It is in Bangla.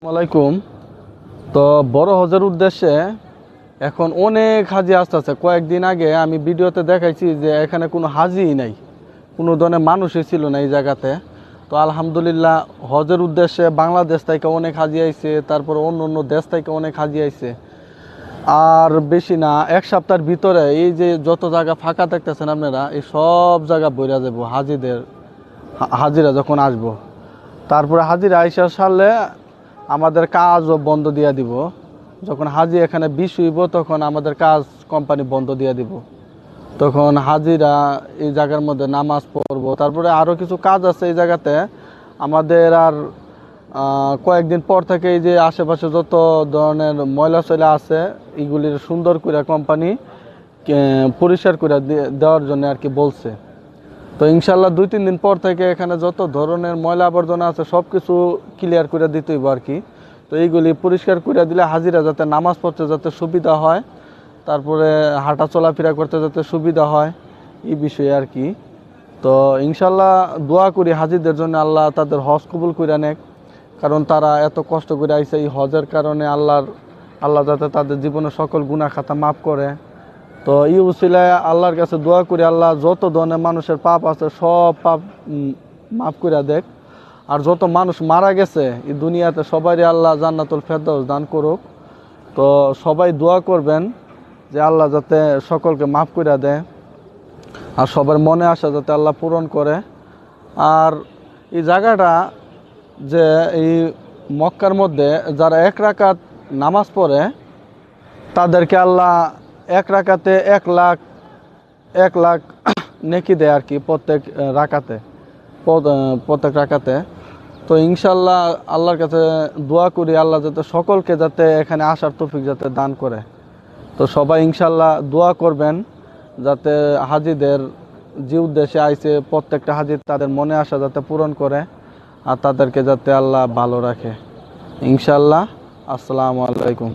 আসসালামাইকুম। তো বড় হজের উদ্দেশ্যে এখন অনেক হাজি আসতেছে। কয়েকদিন আগে আমি ভিডিওতে দেখাইছি যে এখানে কোনো হাজিই নাই, কোনো ধরনের মানুষই ছিল না এই জায়গাতে। তো আলহামদুলিল্লাহ হজের উদ্দেশ্যে বাংলাদেশ থেকে অনেক হাজি আইছে, তারপর অন্য অন্য দেশ থেকে অনেক হাজি আইছে। আর বেশি না, এক সপ্তাহের ভিতরে এই যে যত জায়গা ফাঁকা দেখতেছেন আপনারা, এই সব জায়গা বইরা যাব হাজিরা যখন আসবো। তারপরে হাজিরা আইসা সারলে আমাদের কাজও বন্ধ দিয়ে দিব। যখন হাজি এখানে বিষ হইব তখন আমাদের কাজ কোম্পানি বন্ধ দিয়ে দিব। তখন হাজিরা এই জায়গার মধ্যে নামাজ পড়বো। তারপরে আরও কিছু কাজ আছে এই জায়গাতে আমাদের। আর কয়েকদিন পর থেকে এই যে আশেপাশে যত ধরনের ময়লা চয়লা আছে এগুলির সুন্দর করে কোম্পানি পরিষ্কার করে দেওয়ার জন্য আর কি বলছে। তো ইনশাল্লাহ 2-3 দিন পর থেকে এখানে যত ধরনের ময়লা আবর্জনা আছে সব কিছু ক্লিয়ার করে দিতে হইব আর কি। তো এইগুলি পরিষ্কার করে দিলে হাজিরা যাতে নামাজ পড়তে যাতে সুবিধা হয়, তারপরে হাঁটা চলাফেরা করতে যাতে সুবিধা হয়, এই বিষয়ে আর কি। তো ইনশাল্লাহ দোয়া করি হাজিদের জন্য, আল্লাহ তাদের হজ কবুল করে নেক। কারণ তারা এত কষ্ট করে আইছে এই হজের কারণে। আল্লাহ যাতে তাদের জীবনের সকল গুনাহ খাতা মাফ করে। তো এই উসিলায় আল্লাহর কাছে দোয়া করি, আল্লাহ যত ধরনের মানুষের পাপ আছে সব পাপ মাফ করে দেখ। আর যত মানুষ মারা গেছে এই দুনিয়াতে সবারই আল্লাহ জান্নাতুল ফেরদাউস দান করুক। তো সবাই দোয়া করবেন যে আল্লাহ যাতে সকলকে মাফ করে দেয়, আর সবার মনে আসা যাতে আল্লাহ পূরণ করে। আর এই জায়গাটা যে এই মক্কার মধ্যে যারা 1 রাকাত নামাজ পড়ে তাদেরকে আল্লাহ 1 রাকাতে 1 লাখ নেকি দেয় আর কি, প্রত্যেক রাকাতে। তো ইনশাল্লাহ আল্লাহর কাছে দোয়া করি আল্লাহ যাতে সকলকে যাতে এখানে আসার তৌফিক যাতে দান করে। তো সবাই ইনশাল্লাহ দোয়া করবেন যাতে হাজিদের যে উদ্দেশ্যে আইছে প্রত্যেকটা হাজি তাদের মনে আসা যাতে পূরণ করে, আর তাদেরকে যাতে আল্লাহ ভালো রাখে ইনশাল্লাহ। আসসালামু আলাইকুম।